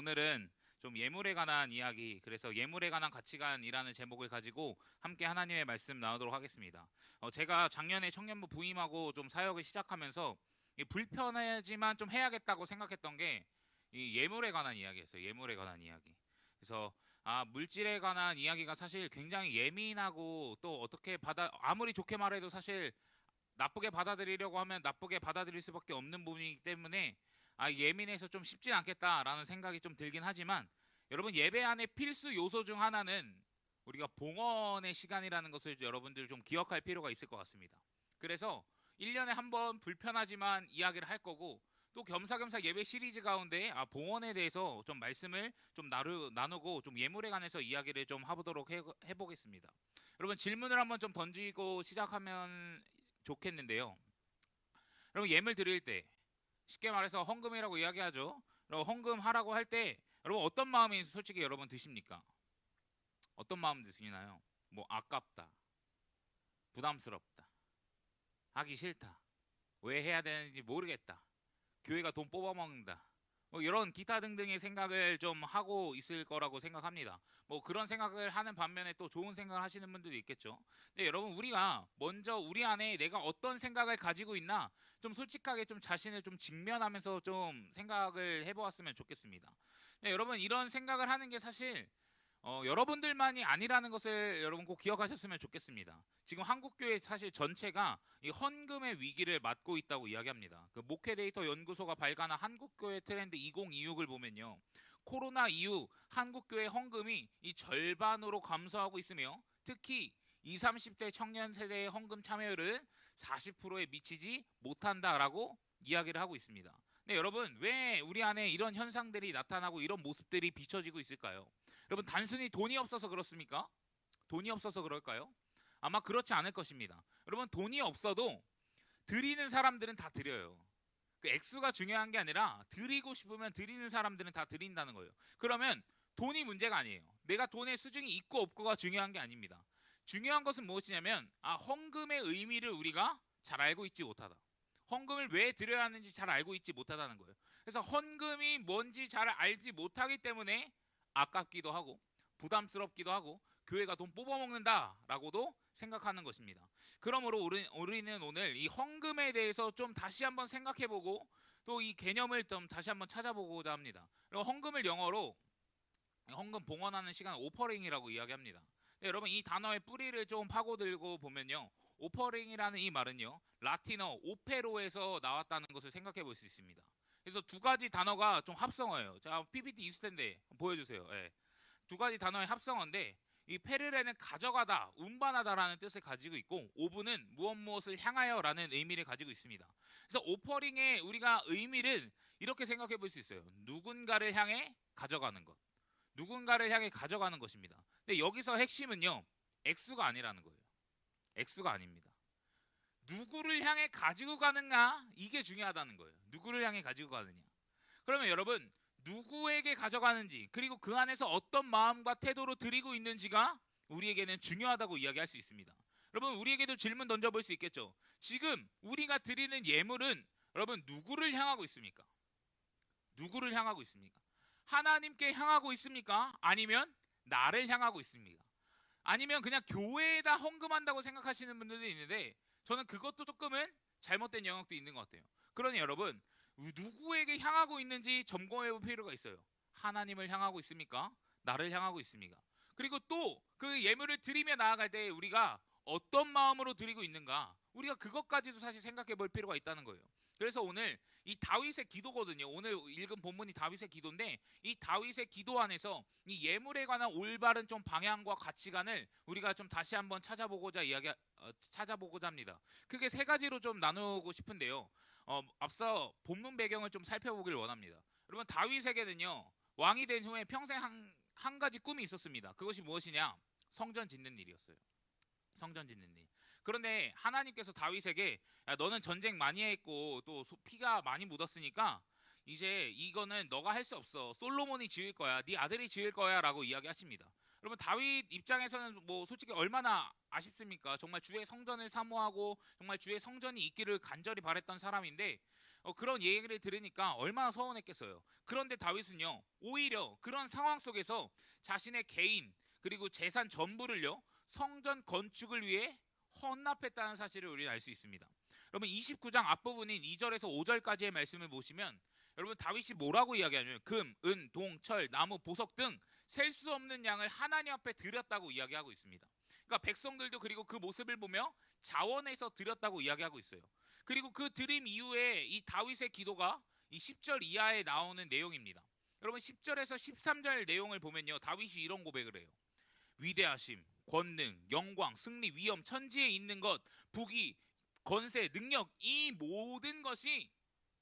오늘은 좀 예물에 관한 이야기, 그래서 예물에 관한 가치관이라는 제목을 가지고 함께 하나님의 말씀 나누도록 하겠습니다. 제가 작년에 청년부 부임하고 좀 사역을 시작하면서 이 불편하지만 좀 해야겠다고 생각했던 게 이 예물에 관한 이야기였어요. 예물에 관한 이야기. 그래서 물질에 관한 이야기가 사실 굉장히 예민하고 또 어떻게 아무리 좋게 말해도 사실 나쁘게 받아들이려고 하면 나쁘게 받아들일 수밖에 없는 부분이기 때문에 예민해서 좀 쉽진 않겠다라는 생각이 좀 들긴 하지만 여러분 예배 안에 필수 요소 중 하나는 우리가 봉헌의 시간이라는 것을 여러분들 좀 기억할 필요가 있을 것 같습니다. 그래서 1년에 한 번 불편하지만 이야기를 할 거고 또 겸사겸사 예배 시리즈 가운데 봉헌에 대해서 좀 말씀을 좀 나누고 좀 예물에 관해서 이야기를 좀 해보도록 해보겠습니다. 여러분 질문을 한번 좀 던지고 시작하면 좋겠는데요. 여러분 예물 드릴 때 쉽게 말해서 헌금이라고 이야기하죠. 여러분 헌금하라고 할 때 여러분 어떤 마음이 솔직히 여러분 드십니까? 어떤 마음 드시나요? 뭐 아깝다, 부담스럽다, 하기 싫다, 왜 해야 되는지 모르겠다, 교회가 돈 뽑아먹는다, 뭐 이런 기타 등등의 생각을 좀 하고 있을 거라고 생각합니다. 뭐 그런 생각을 하는 반면에 또 좋은 생각을 하시는 분들도 있겠죠. 근데 여러분 우리가 먼저 우리 안에 내가 어떤 생각을 가지고 있나 좀 솔직하게 좀 자신을 좀 직면하면서 좀 생각을 해보았으면 좋겠습니다. 네, 여러분 이런 생각을 하는 게 사실 여러분들만이 아니라는 것을 여러분 꼭 기억하셨으면 좋겠습니다. 지금 한국교회 사실 전체가 이 헌금의 위기를 맞고 있다고 이야기합니다. 그 목회데이터 연구소가 발간한 한국교회 트렌드 2026을 보면요. 코로나 이후 한국교회 헌금이 이 절반으로 감소하고 있으며 특히 20, 30대 청년 세대의 헌금 참여율은 40%에 미치지 못한다라고 이야기를 하고 있습니다. 네, 여러분 왜 우리 안에 이런 현상들이 나타나고 이런 모습들이 비춰지고 있을까요? 여러분 단순히 돈이 없어서 그렇습니까? 돈이 없어서 그럴까요? 아마 그렇지 않을 것입니다. 여러분 돈이 없어도 드리는 사람들은 다 드려요. 그 액수가 중요한 게 아니라 드리고 싶으면 드리는 사람들은 다 드린다는 거예요. 그러면 돈이 문제가 아니에요. 내가 돈의 수준이 있고 없고가 중요한 게 아닙니다. 중요한 것은 무엇이냐면 헌금의 의미를 우리가 잘 알고 있지 못하다. 헌금을 왜 드려야 하는지 잘 알고 있지 못하다는 거예요. 그래서 헌금이 뭔지 잘 알지 못하기 때문에 아깝기도 하고 부담스럽기도 하고 교회가 돈 뽑아먹는다라고도 생각하는 것입니다. 그러므로 우리는 오늘 이 헌금에 대해서 좀 다시 한번 생각해보고 또 이 개념을 좀 다시 한번 찾아보고자 합니다. 그리고 헌금을 영어로 헌금 봉헌하는 시간 오퍼링이라고 이야기합니다. 네, 여러분 이 단어의 뿌리를 좀 파고들고 보면요. 오퍼링이라는 이 말은요. 라틴어 오페로에서 나왔다는 것을 생각해 볼 수 있습니다. 그래서 두 가지 단어가 좀 합성어예요. 자, PPT 있을 텐데 보여주세요. 예. 두 가지 단어의 합성어인데 이 페르레는 가져가다, 운반하다라는 뜻을 가지고 있고 오브는 무엇을 향하여라는 의미를 가지고 있습니다. 그래서 오퍼링의 우리가 의미를 이렇게 생각해 볼 수 있어요. 누군가를 향해 가져가는 것. 누군가를 향해 가져가는 것입니다. 근데 여기서 핵심은요. 액수가 아니라는 거예요. 액수가 아닙니다. 누구를 향해 가지고 가는가? 이게 중요하다는 거예요. 누구를 향해 가지고 가느냐. 그러면 여러분 누구에게 가져가는지 그리고 그 안에서 어떤 마음과 태도로 드리고 있는지가 우리에게는 중요하다고 이야기할 수 있습니다. 여러분 우리에게도 질문 던져볼 수 있겠죠. 지금 우리가 드리는 예물은 여러분 누구를 향하고 있습니까? 누구를 향하고 있습니까? 하나님께 향하고 있습니까? 아니면 나를 향하고 있습니까? 아니면 그냥 교회에다 헌금한다고 생각하시는 분들도 있는데 저는 그것도 조금은 잘못된 영역도 있는 것 같아요. 그러니 여러분 누구에게 향하고 있는지 점검해 볼 필요가 있어요. 하나님을 향하고 있습니까? 나를 향하고 있습니까? 그리고 또 그 예물을 드리며 나아갈 때 우리가 어떤 마음으로 드리고 있는가? 우리가 그것까지도 사실 생각해 볼 필요가 있다는 거예요. 그래서 오늘 이 다윗의 기도거든요. 오늘 읽은 본문이 다윗의 기도인데 이 다윗의 기도 안에서 이 예물에 관한 올바른 좀 방향과 가치관을 우리가 좀 다시 한번 찾아보고자 합니다. 크게 세 가지로 좀 나누고 싶은데요. 앞서 본문 배경을 좀 살펴보길 원합니다. 여러분 다윗에게는요 왕이 된 후에 평생 한 가지 꿈이 있었습니다. 그것이 무엇이냐? 성전 짓는 일이었어요. 성전 짓는 일. 그런데 하나님께서 다윗에게 야, 너는 전쟁 많이 했고 또 피가 많이 묻었으니까 이제 이거는 너가 할 수 없어. 솔로몬이 지을 거야. 네 아들이 지을 거야라고 이야기하십니다. 여러분 다윗 입장에서는 뭐 솔직히 얼마나 아쉽습니까? 정말 주의 성전을 사모하고 정말 주의 성전이 있기를 간절히 바랬던 사람인데 그런 얘기를 들으니까 얼마나 서운했겠어요. 그런데 다윗은요, 오히려 그런 상황 속에서 자신의 개인 그리고 재산 전부를요, 성전 건축을 위해 헌납했다는 사실을 우리는 알 수 있습니다. 여러분 29장 앞부분인 2절에서 5절까지의 말씀을 보시면 여러분 다윗이 뭐라고 이야기하냐면 금, 은, 동, 철, 나무, 보석 등 셀 수 없는 양을 하나님 앞에 드렸다고 이야기하고 있습니다. 그러니까 백성들도 그리고 그 모습을 보며 자원해서 드렸다고 이야기하고 있어요. 그리고 그 드림 이후에 이 다윗의 기도가 이 10절 이하에 나오는 내용입니다. 여러분 10절에서 13절 내용을 보면요, 다윗이 이런 고백을 해요. 위대하심, 권능, 영광, 승리, 위엄, 천지에 있는 것, 부귀, 건세, 능력, 이 모든 것이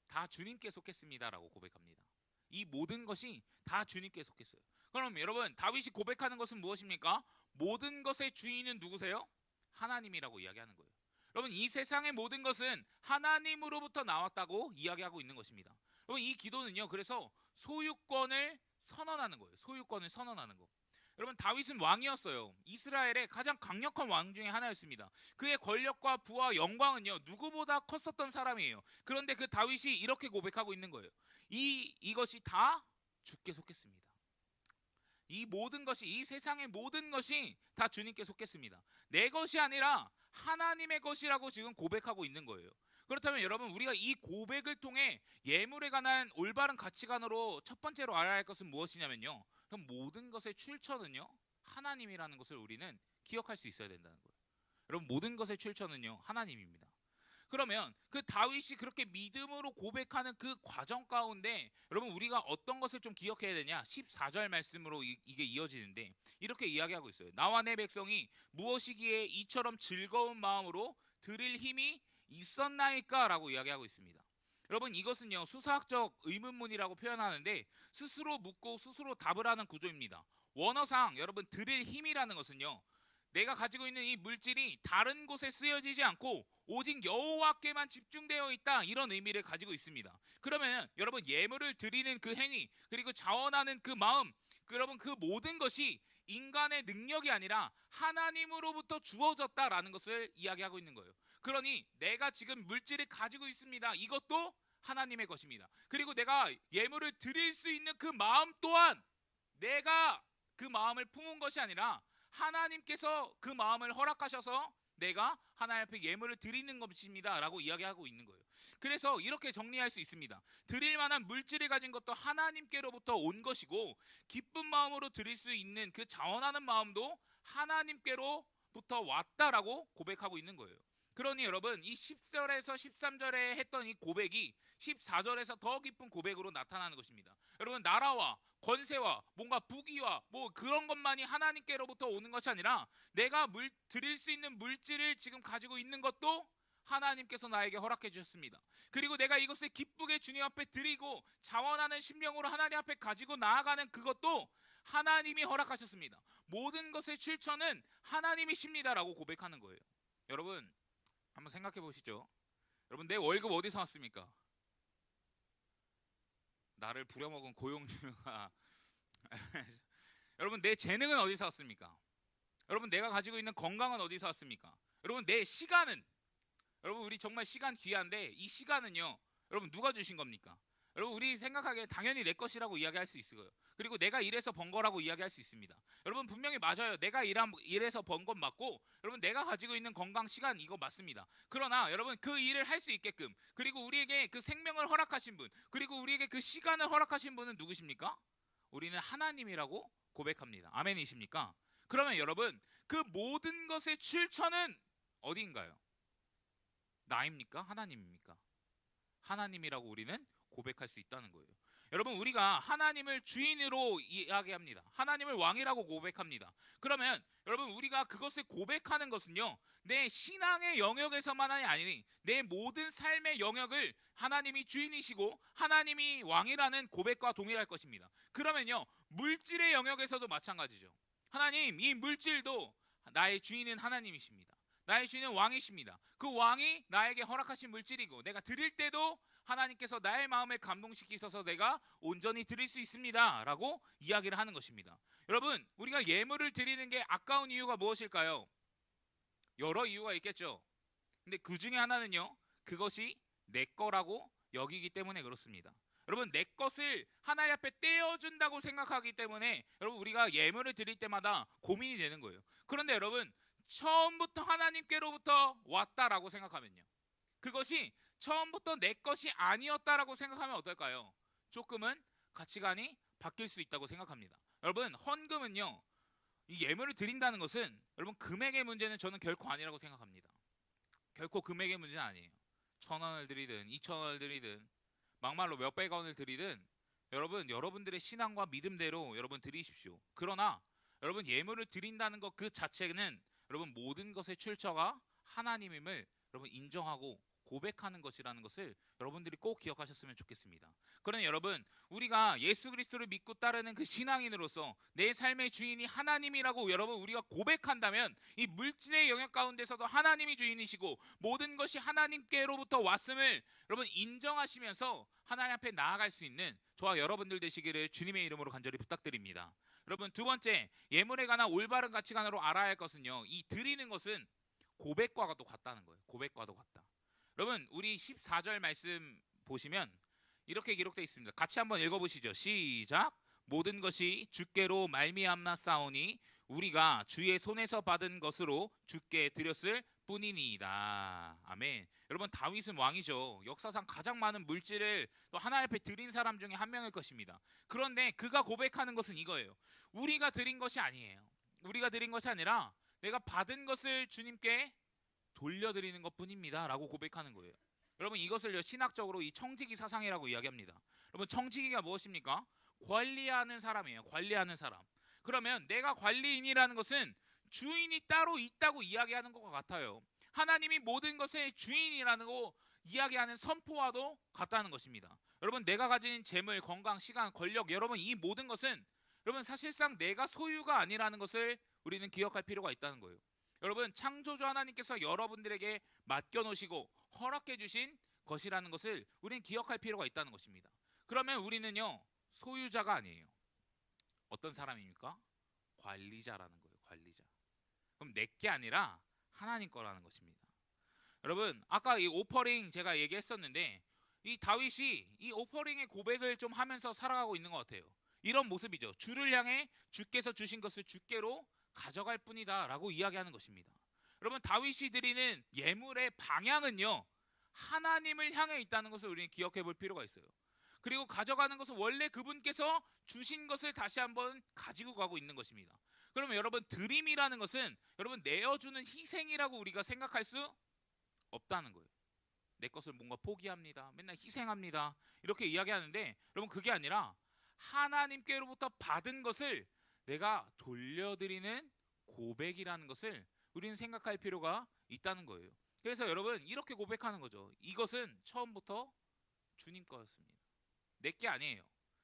다 주님께 속했습니다라고 고백합니다. 이 모든 것이 다 주님께 속했어요. 그럼 여러분 다윗이 고백하는 것은 무엇입니까? 모든 것의 주인은 누구세요? 하나님이라고 이야기하는 거예요. 여러분 이 세상의 모든 것은 하나님으로부터 나왔다고 이야기하고 있는 것입니다. 여러분 이 기도는요, 그래서 소유권을 선언하는 거예요. 소유권을 선언하는 거. 여러분 다윗은 왕이었어요. 이스라엘의 가장 강력한 왕 중에 하나였습니다. 그의 권력과 부와 영광은요, 누구보다 컸었던 사람이에요. 그런데 그 다윗이 이렇게 고백하고 있는 거예요. 이것이 다 주께 속했습니다. 이 모든 것이, 이 세상의 모든 것이 다 주님께 속했습니다. 내 것이 아니라 하나님의 것이라고 지금 고백하고 있는 거예요. 그렇다면 여러분 우리가 이 고백을 통해 예물에 관한 올바른 가치관으로 첫 번째로 알아야 할 것은 무엇이냐면요, 그럼 모든 것의 출처는요 하나님이라는 것을 우리는 기억할 수 있어야 된다는 거예요. 여러분 모든 것의 출처는요 하나님입니다. 그러면 그 다윗이 그렇게 믿음으로 고백하는 그 과정 가운데 여러분 우리가 어떤 것을 좀 기억해야 되냐? 14절 말씀으로 이게 이어지는데 이렇게 이야기하고 있어요. 나와 내 백성이 무엇이기에 이처럼 즐거운 마음으로 드릴 힘이 있었나이까? 라고 이야기하고 있습니다. 여러분 이것은요 수사학적 의문문이라고 표현하는데 스스로 묻고 스스로 답을 하는 구조입니다. 원어상 여러분 드릴 힘이라는 것은요, 내가 가지고 있는 이 물질이 다른 곳에 쓰여지지 않고 오직 여호와께만 집중되어 있다, 이런 의미를 가지고 있습니다. 그러면 여러분 예물을 드리는 그 행위 그리고 자원하는 그 마음, 여러분 그 모든 것이 인간의 능력이 아니라 하나님으로부터 주어졌다라는 것을 이야기하고 있는 거예요. 그러니 내가 지금 물질을 가지고 있습니다. 이것도 하나님의 것입니다. 그리고 내가 예물을 드릴 수 있는 그 마음 또한 내가 그 마음을 품은 것이 아니라 하나님께서 그 마음을 허락하셔서 내가 하나님 앞에 예물을 드리는 것입니다 라고 이야기하고 있는 거예요. 그래서 이렇게 정리할 수 있습니다. 드릴 만한 물질을 가진 것도 하나님께로부터 온 것이고 기쁜 마음으로 드릴 수 있는 그 자원하는 마음도 하나님께로부터 왔다라고 고백하고 있는 거예요. 그러니 여러분 이 10절에서 13절에 했던 이 고백이 14절에서 더 깊은 고백으로 나타나는 것입니다. 여러분 나라와 권세와 뭔가 부귀와 뭐 그런 것만이 하나님께로부터 오는 것이 아니라 내가 드릴 수 있는 물질을 지금 가지고 있는 것도 하나님께서 나에게 허락해 주셨습니다. 그리고 내가 이것을 기쁘게 주님 앞에 드리고 자원하는 심령으로 하나님 앞에 가지고 나아가는 그것도 하나님이 허락하셨습니다. 모든 것의 출처는 하나님이십니다라고 고백하는 거예요. 여러분 한번 생각해 보시죠. 여러분 내 월급 어디서 왔습니까? 나를 부려먹은 고용주가 여러분 내 재능은 어디서 왔습니까? 여러분 내가 가지고 있는 건강은 어디서 왔습니까? 여러분 내 시간은, 여러분 우리 정말 시간 귀한데 이 시간은요 여러분 누가 주신 겁니까? 여러분 우리 생각하기에 당연히 내 것이라고 이야기할 수 있어요. 그리고 내가 일해서 번 거라고 이야기할 수 있습니다. 여러분 분명히 맞아요. 내가 일해서 번 건 맞고 여러분 내가 가지고 있는 건강 시간 이거 맞습니다. 그러나 여러분 그 일을 할 수 있게끔 그리고 우리에게 그 생명을 허락하신 분 그리고 우리에게 그 시간을 허락하신 분은 누구십니까? 우리는 하나님이라고 고백합니다. 아멘이십니까? 그러면 여러분 그 모든 것의 출처는 어디인가요? 나입니까? 하나님입니까? 하나님이라고 우리는 고백할 수 있다는 거예요. 여러분 우리가 하나님을 주인으로 이야기합니다. 하나님을 왕이라고 고백합니다. 그러면 여러분 우리가 그것을 고백하는 것은요 내 신앙의 영역에서만이 아니니 내 모든 삶의 영역을 하나님이 주인이시고 하나님이 왕이라는 고백과 동일할 것입니다. 그러면요 물질의 영역에서도 마찬가지죠. 하나님 이 물질도 나의 주인은 하나님이십니다. 나의 주인은 왕이십니다. 그 왕이 나에게 허락하신 물질이고 내가 드릴 때도 하나님께서 나의 마음을 감동시키셔서 내가 온전히 드릴 수 있습니다 라고 이야기를 하는 것입니다. 여러분 우리가 예물을 드리는 게 아까운 이유가 무엇일까요? 여러 이유가 있겠죠. 근데 그 중에 하나는요 그것이 내 거라고 여기기 때문에 그렇습니다. 여러분, 내 것을 하나님 앞에 떼어준다고 생각하기 때문에 여러분, 우리가 예물을 드릴 때마다 고민이 되는 거예요. 그런데 여러분, 처음부터 하나님께로부터 왔다라고 생각하면요, 그것이 처음부터 내 것이 아니었다라고 생각하면 어떨까요? 조금은 가치관이 바뀔 수 있다고 생각합니다. 여러분, 헌금은요, 이 예물을 드린다는 것은 여러분, 금액의 문제는 저는 결코 아니라고 생각합니다. 결코 금액의 문제는 아니에요. 1,000원을 드리든 2,000원을 드리든 막말로 몇백 원을 드리든 여러분, 여러분들의 신앙과 믿음대로 여러분 드리십시오. 그러나 여러분, 예물을 드린다는 것 그 자체는 여러분, 모든 것의 출처가 하나님임을 여러분 인정하고 고백하는 것이라는 것을 여러분들이 꼭 기억하셨으면 좋겠습니다. 그러니 여러분, 우리가 예수 그리스도를 믿고 따르는 그 신앙인으로서 내 삶의 주인이 하나님이라고 여러분 우리가 고백한다면, 이 물질의 영역 가운데서도 하나님이 주인이시고 모든 것이 하나님께로부터 왔음을 여러분 인정하시면서 하나님 앞에 나아갈 수 있는 저와 여러분들 되시기를 주님의 이름으로 간절히 부탁드립니다. 여러분, 두 번째, 예물에 관한 올바른 가치관으로 알아야 할 것은요, 이 드리는 것은 고백과도 같다는 거예요. 고백과도 같다. 여러분, 우리 14절 말씀 보시면 이렇게 기록되어 있습니다. 같이 한번 읽어보시죠. 시작. 모든 것이 주께로 말미암나사오니 우리가 주의 손에서 받은 것으로 주께 드렸을 뿐이니이다. 아멘. 여러분, 다윗은 왕이죠. 역사상 가장 많은 물질을 또 하나님 앞에 드린 사람 중에 한 명일 것입니다. 그런데 그가 고백하는 것은 이거예요. 우리가 드린 것이 아니에요. 우리가 드린 것이 아니라 내가 받은 것을 주님께 돌려드리는 것뿐입니다 라고 고백하는 거예요. 여러분, 이것을 신학적으로 이 청지기 사상이라고 이야기합니다. 여러분, 청지기가 무엇입니까? 관리하는 사람이에요. 관리하는 사람. 그러면 내가 관리인이라는 것은 주인이 따로 있다고 이야기하는 것과 같아요. 하나님이 모든 것의 주인이라는 거 이야기하는 선포와도 같다는 것입니다. 여러분, 내가 가진 재물, 건강, 시간, 권력, 여러분, 이 모든 것은 여러분 사실상 내가 소유가 아니라는 것을 우리는 기억할 필요가 있다는 거예요. 여러분, 창조주 하나님께서 여러분들에게 맡겨놓으시고 허락해 주신 것이라는 것을 우리는 기억할 필요가 있다는 것입니다. 그러면 우리는요, 소유자가 아니에요. 어떤 사람입니까? 관리자라는 거예요. 관리자. 그럼 내 게 아니라 하나님 거라는 것입니다. 여러분, 아까 이 오퍼링 제가 얘기했었는데 이 다윗이 이 오퍼링의 고백을 좀 하면서 살아가고 있는 것 같아요. 이런 모습이죠. 주를 향해 주께서 주신 것을 주께로 가져갈 뿐이다 라고 이야기하는 것입니다. 여러분, 다윗이 드리는 예물의 방향은요, 하나님을 향해 있다는 것을 우리는 기억해 볼 필요가 있어요. 그리고 가져가는 것은 원래 그분께서 주신 것을 다시 한번 가지고 가고 있는 것입니다. 그러면 여러분, 드림이라는 것은 여러분 내어주는 희생이라고 우리가 생각할 수 없다는 거예요. 내 것을 뭔가 포기합니다, 맨날 희생합니다, 이렇게 이야기하는데 여러분, 그게 아니라 하나님께로부터 받은 것을 내가 돌려드리는 고백이라는 것을 우리는 생각할 필요가 있다는 거예요. 그래서 여러분, 이렇게 고백하는 거죠. 이것은 처음부터 주님 거였습니다. 내 게 아니에요.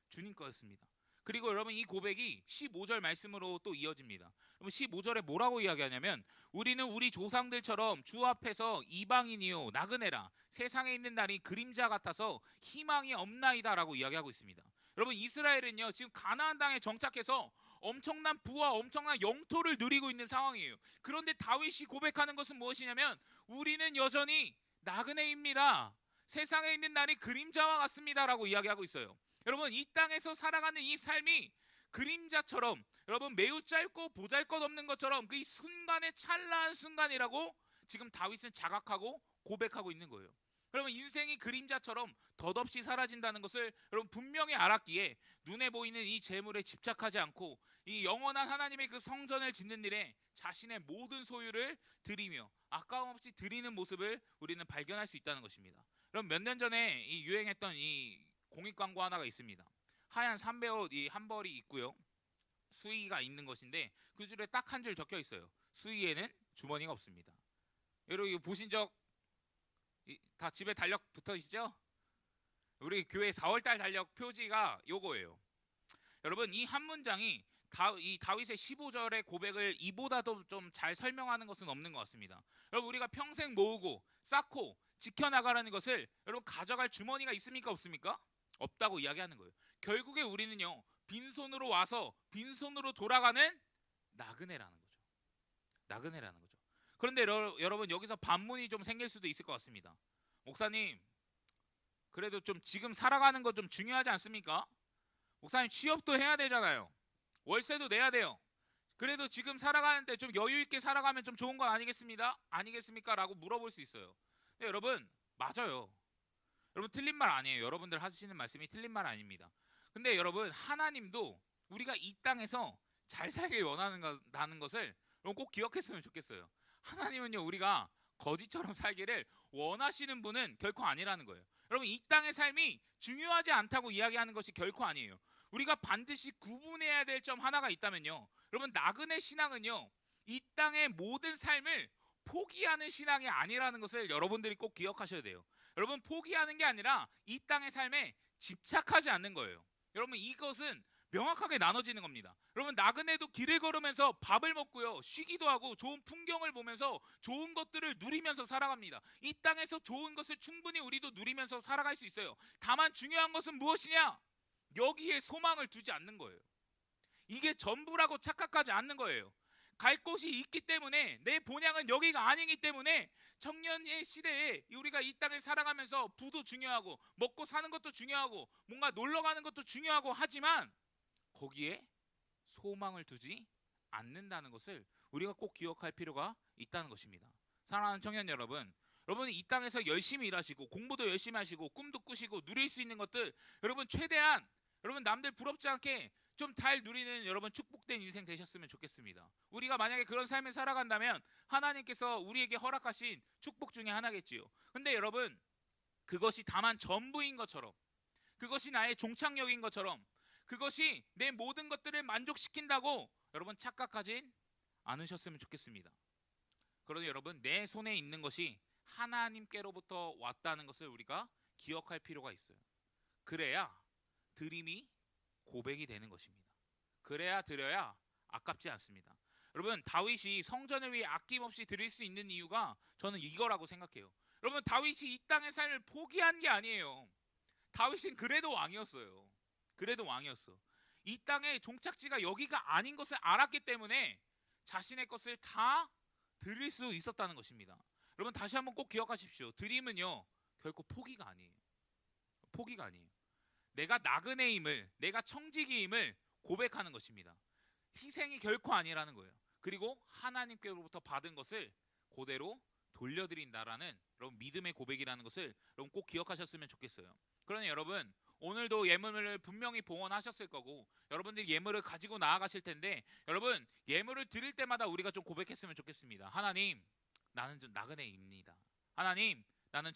주님 거였습니다. 그리고 여러분, 이 고백이 15절 말씀으로 또 이어집니다. 여러분, 15절에 뭐라고 이야기하냐면, 우리는 우리 조상들처럼 주 앞에서 이방인이요 나그네라 세상에 있는 날이 그림자 같아서 희망이 없나이다 라고 이야기하고 있습니다. 여러분, 이스라엘은요 지금 가나안 땅에 정착해서 엄청난 부와 엄청난 영토를 누리고 있는 상황이에요. 그런데 다윗이 고백하는 것은 무엇이냐면, 우리는 여전히 나그네입니다. 세상에 있는 날이 그림자와 같습니다 라고 이야기하고 있어요. 여러분, 이 땅에서 살아가는 이 삶이 그림자처럼 여러분 매우 짧고 보잘것없는 것처럼 그 순간의 찬란한 순간이라고 지금 다윗은 자각하고 고백하고 있는 거예요. 여러분, 인생이 그림자처럼 덧없이 사라진다는 것을 여러분 분명히 알았기에 눈에 보이는 이 재물에 집착하지 않고 이 영원한 하나님의 그 성전을 짓는 일에 자신의 모든 소유를 드리며 아까움 없이 드리는 모습을 우리는 발견할 수 있다는 것입니다. 그럼 몇 년 전에 이 유행했던 이 공익 광고 하나가 있습니다. 하얀 삼배옷 이 한 벌이 있고요, 수의가 있는 것인데 그 줄에 딱 한 줄 적혀 있어요. 수의에는 주머니가 없습니다. 여러분, 이거 보신 적 다 집에 달력 붙어 있죠? 우리 교회 4월달 달력 표지가 요거예요. 여러분, 이 한 문장이 이 다윗의 15절의 고백을 이보다도 좀 잘 설명하는 것은 없는 것 같습니다. 여러분, 우리가 평생 모으고 쌓고 지켜나가라는 것을 여러분 가져갈 주머니가 있습니까? 없습니까? 없다고 이야기하는 거예요. 결국에 우리는요, 빈손으로 와서 빈손으로 돌아가는 나그네라는 거죠. 나그네라는 거죠. 그런데 여러분, 여기서 반문이 좀 생길 수도 있을 것 같습니다. 목사님, 그래도 좀 지금 살아가는 거 좀 중요하지 않습니까? 목사님 취업도 해야 되잖아요. 월세도 내야 돼요. 그래도 지금 살아가는데 좀 여유 있게 살아가면 좀 좋은 거 아니겠습니다? 아니겠습니까? 라고 물어볼 수 있어요. 근데 여러분 맞아요. 여러분 틀린 말 아니에요. 여러분들 하시는 말씀이 틀린 말 아닙니다. 근데 여러분 하나님도 우리가 이 땅에서 잘 살길 원하는 것을 여러분 꼭 기억했으면 좋겠어요. 하나님은요 우리가 거지처럼 살기를 원하시는 분은 결코 아니라는 거예요. 여러분 이 땅의 삶이 중요하지 않다고 이야기하는 것이 결코 아니에요. 우리가 반드시 구분해야 될 점 하나가 있다면요. 여러분 나그네 신앙은요. 이 땅의 모든 삶을 포기하는 신앙이 아니라는 것을 여러분들이 꼭 기억하셔야 돼요. 여러분 포기하는 게 아니라 이 땅의 삶에 집착하지 않는 거예요. 여러분 이것은 명확하게 나눠지는 겁니다. 여러분 나그네도 길을 걸으면서 밥을 먹고요. 쉬기도 하고 좋은 풍경을 보면서 좋은 것들을 누리면서 살아갑니다. 이 땅에서 좋은 것을 충분히 우리도 누리면서 살아갈 수 있어요. 다만 중요한 것은 무엇이냐? 여기에 소망을 두지 않는 거예요. 이게 전부라고 착각하지 않는 거예요. 갈 곳이 있기 때문에 내 본향은 여기가 아니기 때문에 청년의 시대에 우리가 이 땅을 살아가면서 부도 중요하고 먹고 사는 것도 중요하고 뭔가 놀러 가는 것도 중요하고 하지만 거기에 소망을 두지 않는다는 것을 우리가 꼭 기억할 필요가 있다는 것입니다. 사랑하는 청년 여러분, 여러분이 이 땅에서 열심히 일하시고 공부도 열심히 하시고 꿈도 꾸시고 누릴 수 있는 것들 여러분 최대한 여러분 남들 부럽지 않게 좀 잘 누리는 여러분 축복된 인생 되셨으면 좋겠습니다. 우리가 만약에 그런 삶을 살아간다면 하나님께서 우리에게 허락하신 축복 중에 하나겠지요. 근데 여러분 그것이 다만 전부인 것처럼 그것이 나의 종착역인 것처럼 그것이 내 모든 것들을 만족시킨다고 여러분 착각하진 않으셨으면 좋겠습니다. 그러니 여러분 내 손에 있는 것이 하나님께로부터 왔다는 것을 우리가 기억할 필요가 있어요. 그래야 드림이 고백이 되는 것입니다. 그래야 드려야 아깝지 않습니다. 여러분 다윗이 성전을 위해 아낌없이 드릴 수 있는 이유가 저는 이거라고 생각해요. 여러분 다윗이 이 땅의 삶을 포기한 게 아니에요. 다윗은 그래도 왕이었어요. 그래도 왕이었어. 이 땅의 종착지가 여기가 아닌 것을 알았기 때문에 자신의 것을 다 드릴 수 있었다는 것입니다. 여러분 다시 한번 꼭 기억하십시오. 드림은요 결코 포기가 아니에요. 포기가 아니에요. 내가 나그네임을 내가 청지기임을 고백하는 것입니다. 희생이 결코 아니라는 거예요. 그리고 하나님께로부터 받은 것을 그대로 돌려드린다라는 여러분 믿음의 고백이라는 것을 여러분 꼭 기억하셨으면 좋겠어요. 그러니 여러분 오늘도 예물을 분명히 봉헌하셨을 거고 여러분들이 예물을 가지고 나아가실 텐데 여러분 예물을 드릴 때마다 우리가 좀 고백했으면 좋겠습니다. 하나님 나는 좀 나그네입니다. 하나님 나는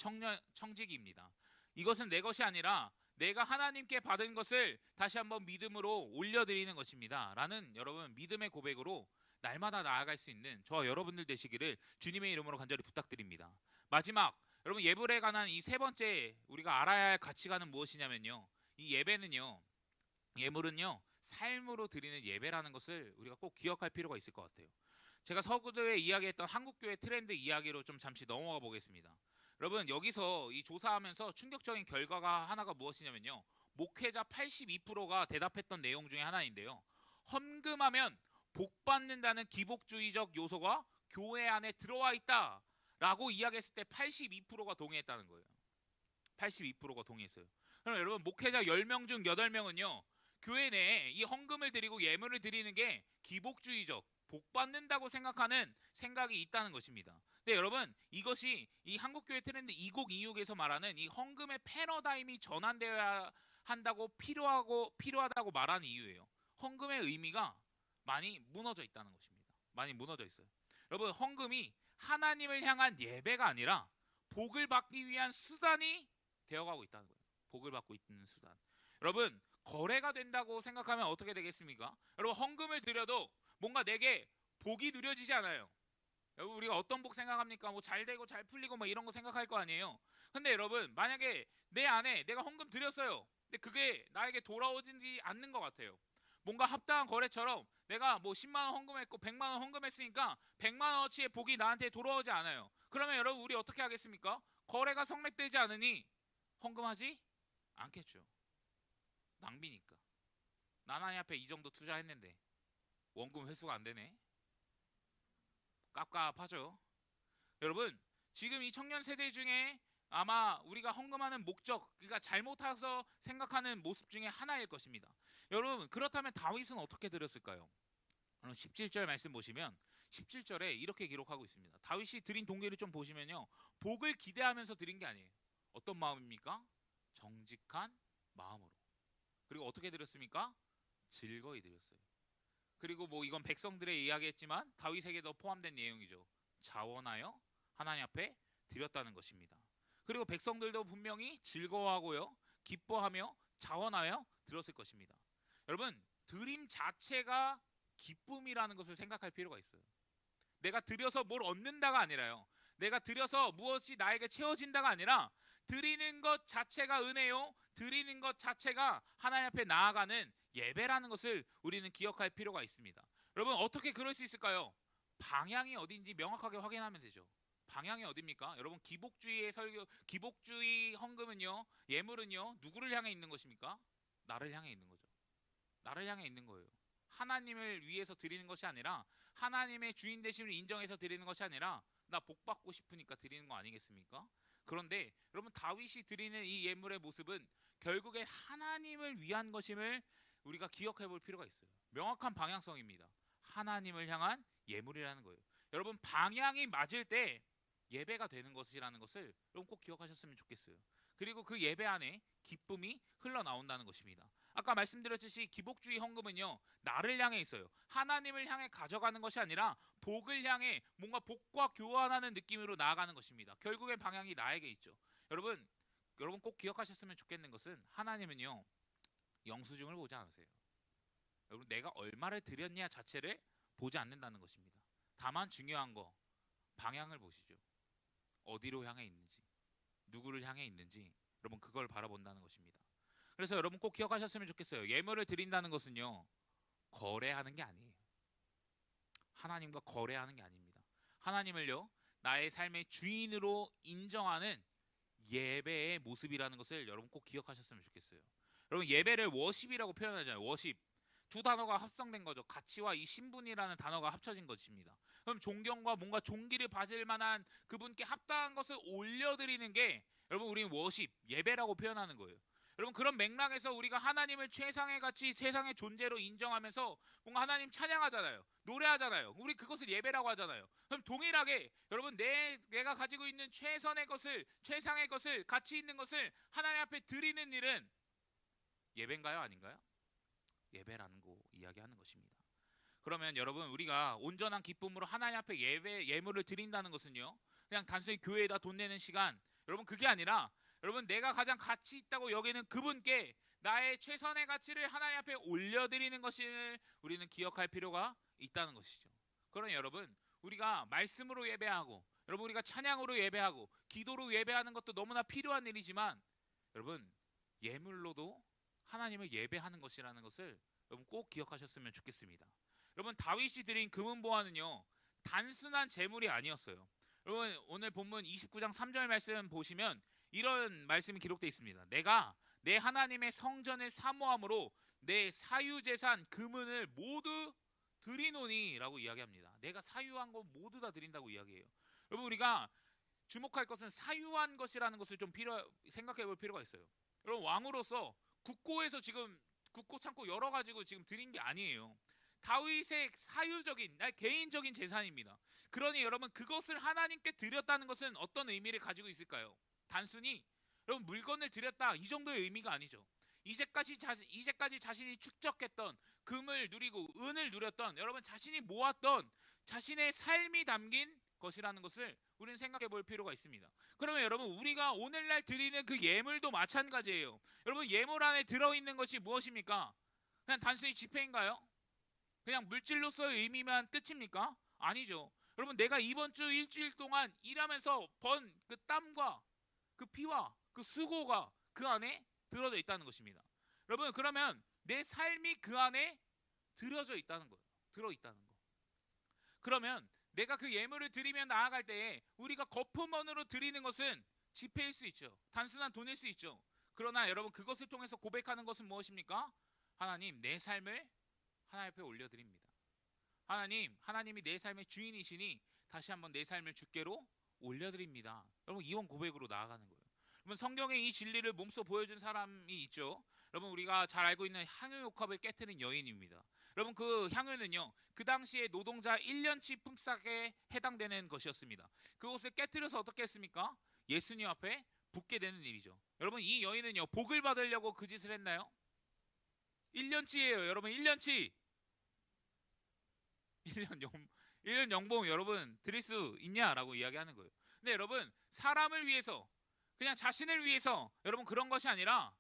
청지기입니다. 이것은 내 것이 아니라 내가 하나님께 받은 것을 다시 한번 믿음으로 올려드리는 것입니다. 라는 여러분 믿음의 고백으로 날마다 나아갈 수 있는 저와 여러분들 되시기를 주님의 이름으로 간절히 부탁드립니다. 마지막 여러분 예불에 관한 이 세 번째 우리가 알아야 할 가치관은 무엇이냐면요. 이 예배는요. 예물은요. 삶으로 드리는 예배라는 것을 우리가 꼭 기억할 필요가 있을 것 같아요. 제가 서구도에 이야기했던 한국교회 트렌드 이야기로 좀 잠시 넘어가 보겠습니다. 여러분 여기서 이 조사하면서 충격적인 결과가 하나가 무엇이냐면요. 목회자 82%가 대답했던 내용 중에 하나인데요. 헌금하면 복 받는다는 기복주의적 요소가 교회 안에 들어와 있다 라고 이야기했을 때 82%가 동의했다는 거예요. 82%가 동의했어요. 그럼 여러분 목회자 10명 중 8명은요. 교회 내에 이 헌금을 드리고 예물을 드리는 게 기복주의적 복 받는다고 생각하는 생각이 있다는 것입니다. 근데 여러분 이것이 이 한국교회 트렌드 2026에서 말하는 이 헌금의 패러다임이 전환되어야 한다고 필요하다고 말하는 이유예요. 헌금의 의미가 많이 무너져 있다는 것입니다. 많이 무너져 있어요. 여러분 헌금이 하나님을 향한 예배가 아니라 복을 받기 위한 수단이 되어가고 있다는 거예요. 복을 받고 있는 수단. 여러분 거래가 된다고 생각하면 어떻게 되겠습니까? 여러분 헌금을 드려도 뭔가 내게 복이 누려지지 않아요. 여러분 우리가 어떤 복 생각합니까? 뭐 잘 되고 잘 풀리고 뭐 이런 거 생각할 거 아니에요. 근데 여러분 만약에 내 안에 내가 헌금 드렸어요. 근데 그게 나에게 돌아오지 않는 것 같아요. 뭔가 합당한 거래처럼 내가 뭐 10만 원 헌금했고 100만 원 헌금했으니까 100만 원어치의 복이 나한테 돌아오지 않아요. 그러면 여러분 우리 어떻게 하겠습니까? 거래가 성립되지 않으니 헌금하지 않겠죠. 낭비니까. 나나니 앞에 이 정도 투자했는데 원금 회수가 안 되네. 깝깝하죠. 여러분 지금 이 청년 세대 중에 아마 우리가 헌금하는 목적, 그러니까 잘못해서 생각하는 모습 중에 하나일 것입니다. 여러분, 그렇다면 다윗은 어떻게 드렸을까요? 17절 말씀 보시면 17절에 이렇게 기록하고 있습니다. 다윗이 드린 동기를 좀 보시면요. 복을 기대하면서 드린 게 아니에요. 어떤 마음입니까? 정직한 마음으로. 그리고 어떻게 드렸습니까? 즐거이 드렸어요. 그리고 뭐 이건 백성들의 이야기했지만 다윗에게도 포함된 내용이죠. 자원하여 하나님 앞에 드렸다는 것입니다. 그리고 백성들도 분명히 즐거워하고요. 기뻐하며 자원하여 드렸을 것입니다. 여러분, 드림 자체가 기쁨이라는 것을 생각할 필요가 있어요. 내가 드려서 뭘 얻는다가 아니라요. 내가 드려서 무엇이 나에게 채워진다가 아니라 드리는 것 자체가 은혜요. 드리는 것 자체가 하나님 앞에 나아가는 예배라는 것을 우리는 기억할 필요가 있습니다. 여러분, 어떻게 그럴 수 있을까요? 방향이 어딘지 명확하게 확인하면 되죠. 방향이 어딥니까? 여러분, 기복주의의 설교, 기복주의 헌금은요, 예물은요, 누구를 향해 있는 것입니까? 나를 향해 있는 거죠. 나를 향해 있는 거예요. 하나님을 위해서 드리는 것이 아니라, 하나님의 주인 되심을 인정해서 드리는 것이 아니라, 나 복 받고 싶으니까 드리는 거 아니겠습니까? 그런데 여러분, 다윗이 드리는 이 예물의 모습은 결국에 하나님을 위한 것임을 우리가 기억해 볼 필요가 있어요. 명확한 방향성입니다. 하나님을 향한 예물이라는 거예요. 여러분, 방향이 맞을 때 예배가 되는 것이라는 것을 여러분 꼭 기억하셨으면 좋겠어요. 그리고 그 예배 안에 기쁨이 흘러나온다는 것입니다. 아까 말씀드렸듯이 기복주의 헌금은요, 나를 향해 있어요. 하나님을 향해 가져가는 것이 아니라 복을 향해 뭔가 복과 교환하는 느낌으로 나아가는 것입니다. 결국엔 방향이 나에게 있죠. 여러분 꼭 기억하셨으면 좋겠는 것은 하나님은요, 영수증을 보지 않으세요. 여러분, 내가 얼마를 드렸냐 자체를 보지 않는다는 것입니다. 다만 중요한 거, 방향을 보시죠. 어디로 향해 있는지, 누구를 향해 있는지, 여러분 그걸 바라본다는 것입니다. 그래서 여러분 꼭 기억하셨으면 좋겠어요. 예물을 드린다는 것은요, 거래하는 게 아니에요. 하나님과 거래하는 게 아닙니다. 하나님을요, 나의 삶의 주인으로 인정하는 예배의 모습이라는 것을 여러분 꼭 기억하셨으면 좋겠어요. 여러분, 예배를 워십이라고 표현하잖아요. 워십. 두 단어가 합성된 거죠. 가치와 이 신분이라는 단어가 합쳐진 것입니다. 그럼 존경과 뭔가 존귀를 받을 만한 그분께 합당한 것을 올려드리는 게 여러분, 우리는 워십, 예배라고 표현하는 거예요. 여러분, 그런 맥락에서 우리가 하나님을 최상의 가치, 최상의 존재로 인정하면서 뭔가 하나님 찬양하잖아요. 노래하잖아요. 우리 그것을 예배라고 하잖아요. 그럼 동일하게 여러분, 내가 가지고 있는 최선의 것을, 최상의 것을, 가치 있는 것을 하나님 앞에 드리는 일은 예배인가요? 아닌가요? 예배라는 거 이야기하는 것입니다. 그러면 여러분, 우리가 온전한 기쁨으로 하나님 앞에 예물을 드린다는 것은요, 그냥 단순히 교회에다 돈 내는 시간, 여러분 그게 아니라 여러분, 내가 가장 가치 있다고 여기는 그분께 나의 최선의 가치를 하나님 앞에 올려드리는 것을 우리는 기억할 필요가 있다는 것이죠. 그러니 여러분, 우리가 말씀으로 예배하고, 여러분 우리가 찬양으로 예배하고, 기도로 예배하는 것도 너무나 필요한 일이지만, 여러분 예물로도 하나님을 예배하는 것이라는 것을 여러분 꼭 기억하셨으면 좋겠습니다. 여러분, 다윗이 드린 금은 보화는요, 단순한 재물이 아니었어요. 여러분, 오늘 본문 29장 3절 말씀 보시면 이런 말씀이 기록되어 있습니다. 내가 내 하나님의 성전을 사모함으로 내 사유재산 금은을 모두 드리노니 라고 이야기합니다. 내가 사유한 거 모두 다 드린다고 이야기해요. 여러분, 우리가 주목할 것은 사유한 것이라는 것을 좀 생각해 볼 필요가 있어요. 여러분, 왕으로서 국고에서 지금 국고 창고 열어가지고 지금 드린 게 아니에요. 다윗의 사유적인, 개인적인 재산입니다. 그러니 여러분, 그것을 하나님께 드렸다는 것은 어떤 의미를 가지고 있을까요? 단순히 여러분 물건을 드렸다, 이 정도의 의미가 아니죠. 이제까지 자신이 축적했던 금을 누리고 은을 누렸던, 여러분 자신이 모았던 자신의 삶이 담긴 것이라는 것을 우리는 생각해 볼 필요가 있습니다. 그러면 여러분, 우리가 오늘날 드리는 그 예물도 마찬가지예요. 여러분, 예물 안에 들어있는 것이 무엇입니까? 그냥 단순히 지폐인가요? 그냥 물질로서의 의미만 끝입니까? 아니죠. 여러분, 내가 이번 주 일주일 동안 일하면서 번 그 땀과 그 피와 그 수고가 그 안에 들어져 있다는 것입니다. 여러분, 그러면 내 삶이 그 안에 들어져 있다는 거예요. 들어있다는 거. 그러면 내가 그 예물을 드리며 나아갈 때에 우리가 거품원으로 드리는 것은 지폐일 수 있죠. 단순한 돈일 수 있죠. 그러나 여러분, 그것을 통해서 고백하는 것은 무엇입니까? 하나님, 내 삶을 하나님 앞에 올려드립니다. 하나님이 내 삶의 주인이시니 다시 한번 내 삶을 주께로 올려드립니다. 여러분, 이원 고백으로 나아가는 거예요. 그러면 성경에 이 진리를 몸소 보여준 사람이 있죠. 여러분 우리가 잘 알고 있는 향유옥합을 깨트린 여인입니다. 여러분 그 향유는요 그 당시에 노동자 1년치 품삯에 해당되는 것이었습니다. 그것을 깨트려서 어떻게 했습니까? 예수님 앞에 붓게 되는 일이죠. 여러분 이 여인은요 복을 받으려고 그 짓을 했나요? 1년치예요 여러분. 1년치 1년 영 1년 연봉 여러분 드릴 수 있냐라고 이야기하는 거예요. 근데 여러분 사람을 위해서 그냥 자신을 위해서 여러분 그런 것이 아니라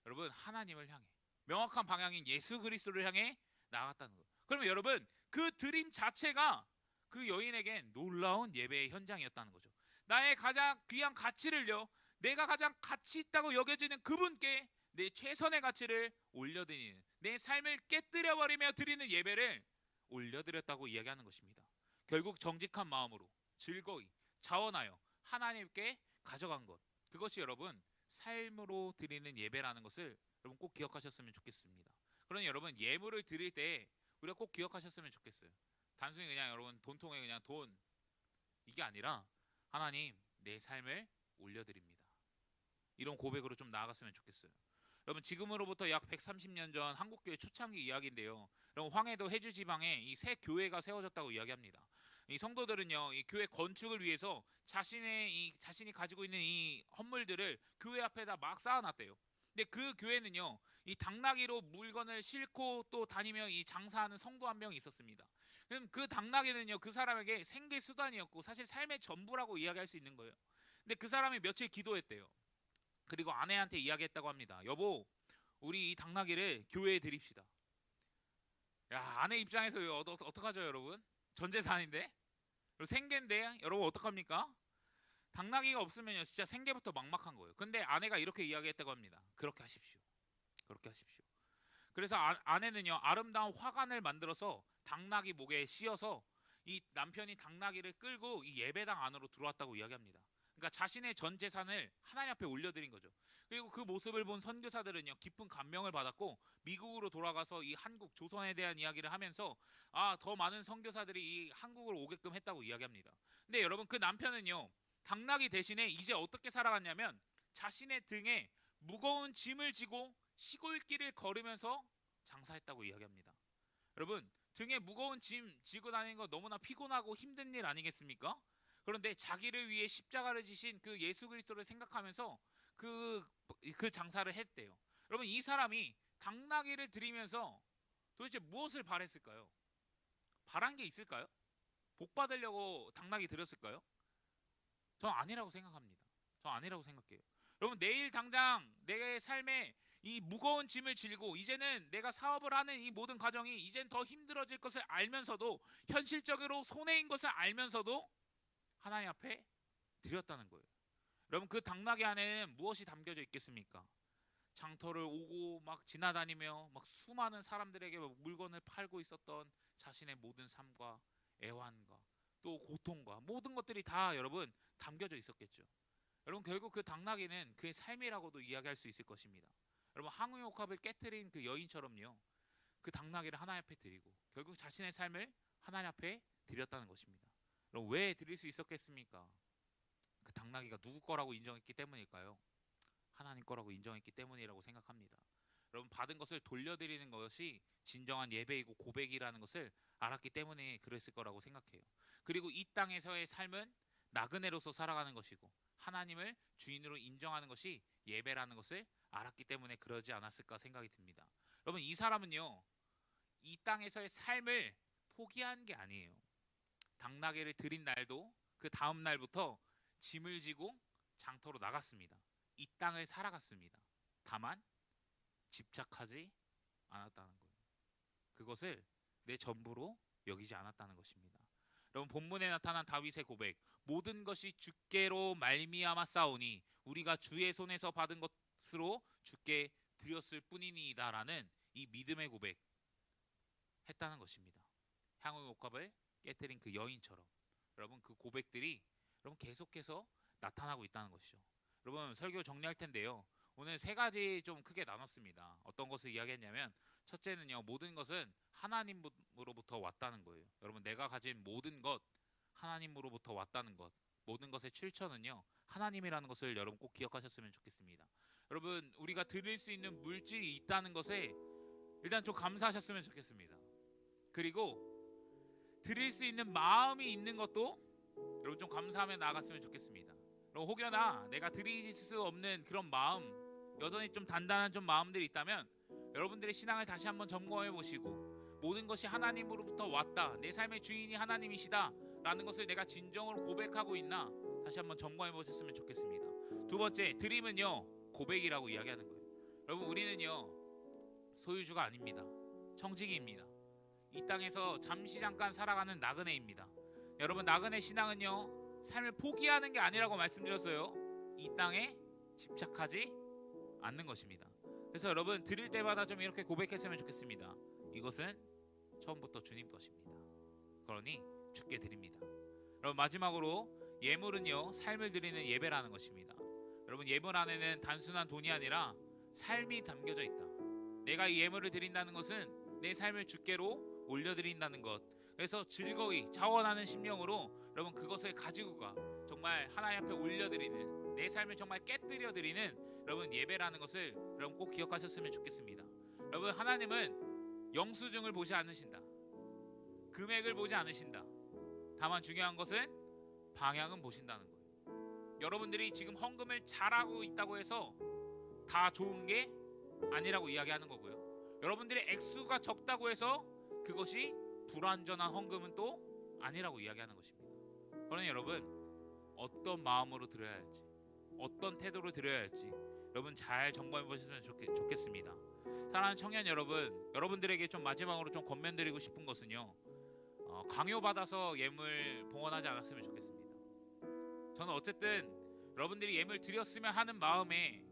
여러분 하나님을 향해 명확한 방향인 예수 그리스도를 향해 나아갔다는 거예요. 그러면 여러분 그 드림 자체가 그 여인에겐 놀라운 예배의 현장이었다는 거죠. 나의 가장 귀한 가치를요 내가 가장 가치 있다고 여겨지는 그분께 내 최선의 가치를 올려드리는 내 삶을 깨뜨려 버리며 드리는 예배를 올려드렸다고 이야기하는 것입니다. 결국 정직한 마음으로 즐거이 자원하여 하나님께 가져간 것, 그것이 여러분 삶으로 드리는 예배라는 것을 여러분 꼭 기억하셨으면 좋겠습니다. 그러니 여러분 예물을 드릴 때 우리가 꼭 기억하셨으면 좋겠어요. 단순히 그냥 여러분 돈통에 그냥 돈 이게 아니라 하나님 내 삶을 올려드립니다. 이런 고백으로 좀 나아갔으면 좋겠어요. 여러분 지금으로부터 약 130년 전 한국교회 초창기 이야기인데요. 여러분 황해도 해주 지방에 이 새 교회가 세워졌다고 이야기합니다. 이 성도들은요, 이 교회 건축을 위해서 자신이 가지고 있는 이 헌물들을 교회 앞에다 막 쌓아놨대요. 근데 그 교회는요, 이 당나귀로 물건을 싣고 또 다니며 이 장사하는 성도 한 명이 있었습니다. 그럼 그 당나귀는요, 그 사람에게 생계 수단이었고 사실 삶의 전부라고 이야기할 수 있는 거예요. 근데 그 사람이 며칠 기도했대요. 그리고 아내한테 이야기했다고 합니다. 여보, 우리 이 당나귀를 교회에 드립시다. 야, 아내 입장에서 어떡하죠, 여러분? 전 재산인데? 생계인데? 여러분 어떡합니까? 당나귀가 없으면요, 진짜 생계부터 막막한 거예요. 근데 아내가 이렇게 이야기했다고 합니다. 그렇게 하십시오. 그렇게 하십시오. 그래서 아내는요, 아름다운 화관을 만들어서 당나귀 목에 씌어서 이 남편이 당나귀를 끌고 이 예배당 안으로 들어왔다고 이야기합니다. 그러니까 자신의 전 재산을 하나님 앞에 올려드린 거죠. 그리고 그 모습을 본 선교사들은요 깊은 감명을 받았고 미국으로 돌아가서 이 한국 조선에 대한 이야기를 하면서 더 많은 선교사들이 이 한국으로 오게끔 했다고 이야기합니다. 근데 여러분 그 남편은요 당나귀 대신에 이제 어떻게 살아갔냐면 자신의 등에 무거운 짐을 지고 시골길을 걸으면서 장사했다고 이야기합니다. 여러분 등에 무거운 짐 지고 다니는 거 너무나 피곤하고 힘든 일 아니겠습니까? 그런데 자기를 위해 십자가를 지신 그 예수 그리스도를 생각하면서 그, 그 장사를 했대요. 여러분 이 사람이 당나귀를 드리면서 도대체 무엇을 바랬을까요? 바란 게 있을까요? 복 받으려고 당나귀 드렸을까요? 전 아니라고 생각합니다. 전 아니라고 생각해요. 여러분 내일 당장 내 삶에 이 무거운 짐을 질고 이제는 내가 사업을 하는 이 모든 과정이 이젠 더 힘들어질 것을 알면서도 현실적으로 손해인 것을 알면서도 하나님 앞에 드렸다는 거예요. 여러분 그 당나귀 안에는 무엇이 담겨져 있겠습니까? 장터를 오고 막 지나다니며 막 수많은 사람들에게 물건을 팔고 있었던 자신의 모든 삶과 애환과 또 고통과 모든 것들이 다 여러분 담겨져 있었겠죠. 여러분 결국 그 당나귀는 그의 삶이라고도 이야기할 수 있을 것입니다. 여러분 항우옥합을 깨뜨린 그 여인처럼요. 그 당나귀를 하나님 앞에 드리고 결국 자신의 삶을 하나님 앞에 드렸다는 것입니다. 그럼 왜 드릴 수 있었겠습니까? 그 당나귀가 누구 거라고 인정했기 때문일까요? 하나님 거라고 인정했기 때문이라고 생각합니다. 여러분 받은 것을 돌려드리는 것이 진정한 예배이고 고백이라는 것을 알았기 때문에 그랬을 거라고 생각해요. 그리고 이 땅에서의 삶은 나그네로서 살아가는 것이고 하나님을 주인으로 인정하는 것이 예배라는 것을 알았기 때문에 그러지 않았을까 생각이 듭니다. 여러분 이 사람은요 이 땅에서의 삶을 포기한 게 아니에요. 당나귀를 드린 날도 그 다음 날부터 짐을 지고 장터로 나갔습니다. 이 땅을 살아갔습니다. 다만 집착하지 않았다는 거예요. 그것을 내 전부로 여기지 않았다는 것입니다. 여러분 본문에 나타난 다윗의 고백, 모든 것이 주께로 말미암아 싸우니 우리가 주의 손에서 받은 것으로 주께 드렸을 뿐이니이다라는 이 믿음의 고백 했다는 것입니다. 향후옥합을 깨뜨린 그 여인처럼 여러분 그 고백들이 여러분 계속해서 나타나고 있다는 것이죠. 여러분 설교 정리할 텐데요. 오늘 세 가지 좀 크게 나눴습니다. 어떤 것을 이야기했냐면 첫째는요. 모든 것은 하나님으로부터 왔다는 거예요. 여러분 내가 가진 모든 것 하나님으로부터 왔다는 것. 모든 것의 출처는요 하나님이라는 것을 여러분 꼭 기억하셨으면 좋겠습니다. 여러분 우리가 드릴 수 있는 물질이 있다는 것에 일단 좀 감사하셨으면 좋겠습니다. 그리고 드릴 수 있는 마음이 있는 것도 여러분 좀 감사하며 나아갔으면 좋겠습니다. 혹여나 내가 드릴 수 없는 그런 마음, 여전히 좀 단단한 좀 마음들이 있다면 여러분들의 신앙을 다시 한번 점검해 보시고 모든 것이 하나님으로부터 왔다, 내 삶의 주인이 하나님이시다 라는 것을 내가 진정으로 고백하고 있나 다시 한번 점검해 보셨으면 좋겠습니다. 두 번째, 드림은요 고백이라고 이야기하는 거예요. 여러분 우리는요 소유주가 아닙니다. 청지기입니다. 이 땅에서 잠시 잠깐 살아가는 나그네입니다. 여러분 나그네 신앙은요 삶을 포기하는 게 아니라고 말씀드렸어요. 이 땅에 집착하지 않는 것입니다. 그래서 여러분 드릴 때마다 좀 이렇게 고백했으면 좋겠습니다. 이것은 처음부터 주님 것입니다. 그러니 주께 드립니다. 여러분 마지막으로 예물은요 삶을 드리는 예배라는 것입니다. 여러분 예물 안에는 단순한 돈이 아니라 삶이 담겨져 있다. 내가 이 예물을 드린다는 것은 내 삶을 주께로 올려드린다는 것. 그래서 즐거이 자원하는 심령으로 여러분 그것을 가지고 가 정말 하나님 앞에 올려드리는, 내 삶을 정말 깨뜨려 드리는 여러분 예배라는 것을 여러분 꼭 기억하셨으면 좋겠습니다. 여러분 하나님은 영수증을 보지 않으신다. 금액을 보지 않으신다. 다만 중요한 것은 방향은 보신다는 거예요. 여러분들이 지금 헌금을 잘하고 있다고 해서 다 좋은 게 아니라고 이야기하는 거고요. 여러분들의 액수가 적다고 해서 그것이 불완전한 헌금은 또 아니라고 이야기하는 것입니다. 그러니 여러분 어떤 마음으로 드려야 할지, 어떤 태도로 드려야 할지 여러분 잘 점검해 보셨으면 좋겠습니다. 사랑하는 청년 여러분, 여러분들에게 좀 마지막으로 좀 권면드리고 싶은 것은요, 강요받아서 예물 봉헌하지 않았으면 좋겠습니다. 저는 어쨌든 여러분들이 예물 드렸으면 하는 마음에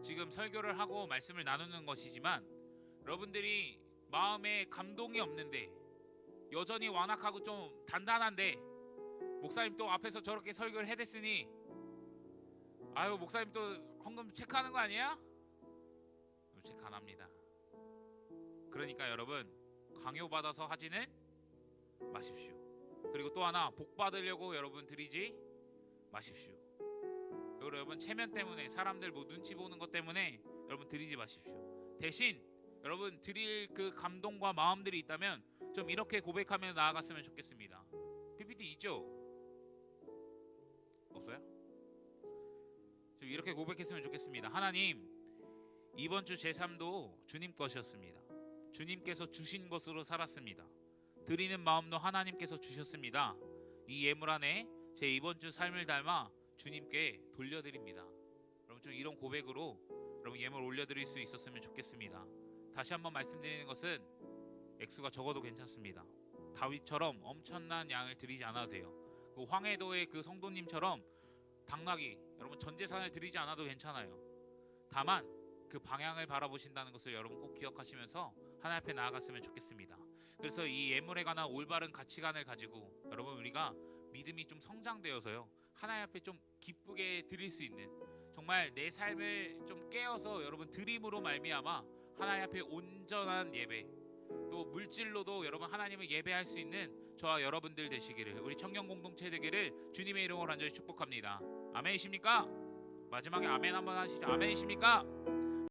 지금 설교를 하고 말씀을 나누는 것이지만, 여러분들이 마음에 감동이 없는데 여전히 완악하고 좀 단단한데 목사님 또 앞에서 저렇게 설교를 해댔으니 아유 목사님 또 헌금 체크하는 거 아니야? 체크 안 합니다. 그러니까 여러분 강요받아서 하지는 마십시오. 그리고 또 하나, 복 받으려고 여러분 드리지 마십시오. 그리고 여러분 체면 때문에, 사람들 뭐 눈치 보는 것 때문에 여러분 드리지 마십시오. 대신 여러분 드릴 그 감동과 마음들이 있다면 좀 이렇게 고백하며 나아갔으면 좋겠습니다. PPT 있죠? 없어요? 좀 이렇게 고백했으면 좋겠습니다. 하나님, 이번 주 제 삶도 주님 것이었습니다. 주님께서 주신 것으로 살았습니다. 드리는 마음도 하나님께서 주셨습니다. 이 예물 안에 제 이번 주 삶을 닮아 주님께 돌려드립니다. 여러분 좀 이런 고백으로 여러분 예물 올려드릴 수 있었으면 좋겠습니다. 다시 한번 말씀드리는 것은 액수가 적어도 괜찮습니다. 다윗처럼 엄청난 양을 드리지 않아도 돼요. 그 황해도의 그 성도님처럼 당나귀, 여러분 전 재산을 드리지 않아도 괜찮아요. 다만 그 방향을 바라보신다는 것을 여러분 꼭 기억하시면서 하나님 앞에 나아갔으면 좋겠습니다. 그래서 이 예물에 관한 올바른 가치관을 가지고 여러분 우리가 믿음이 좀 성장되어서요, 하나님 앞에 좀 기쁘게 드릴 수 있는, 정말 내 삶을 좀 깨어서 여러분 드림으로 말미암아 하나님 앞에 온전한 예배, 또 물질로도 여러분 하나님을 예배할 수 있는 저와 여러분들 되시기를, 우리 청년 공동체 되기를 주님의 이름으로 간절히 축복합니다. 아멘이십니까? 마지막에 아멘 한번 하시죠. 아멘이십니까?